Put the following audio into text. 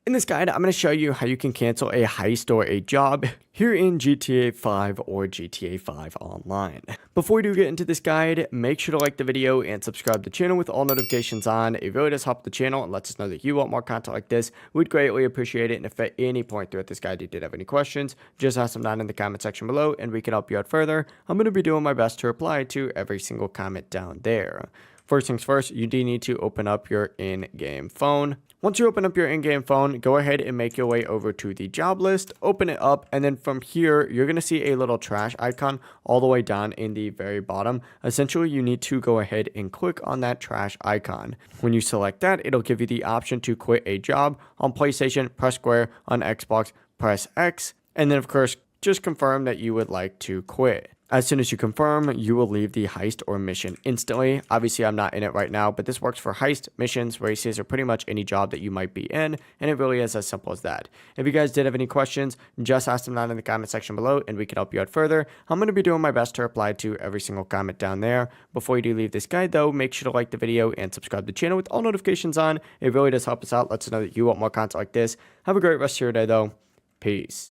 In this guide, I'm going to show you how you can cancel a heist or a job here in GTA 5 or GTA 5 Online. Before we do get into this guide, make sure to like the video and subscribe to the channel with all notifications on. It really does help the channel and lets us know that you want more content like this. We'd greatly appreciate it, and if at any point throughout this guide you did have any questions, just ask them down in the comment section below and we can help you out further. I'm going to be doing my best to reply to every single comment down there. First things first, you do need to open up your in-game phone. Once you open up your in-game phone, go ahead and make your way over to the job list, open it up, and then from here, you're going to see a little trash icon all the way down in the very bottom. Essentially, you need to go ahead and click on that trash icon. When you select that, it'll give you the option to quit a job. On PlayStation, press square. On Xbox, press X. And then, of course, just confirm that you would like to quit. As soon as you confirm, you will leave the heist or mission instantly. Obviously, I'm not in it right now, but this works for heist, missions, races, or pretty much any job that you might be in, and it really is as simple as that. If you guys did have any questions, just ask them down in the comment section below, and we can help you out further. I'm going to be doing my best to reply to every single comment down there. Before you do leave this guide, though, make sure to like the video and subscribe to the channel with all notifications on. It really does help us out, lets us know that you want more content like this. Have a great rest of your day, though. Peace.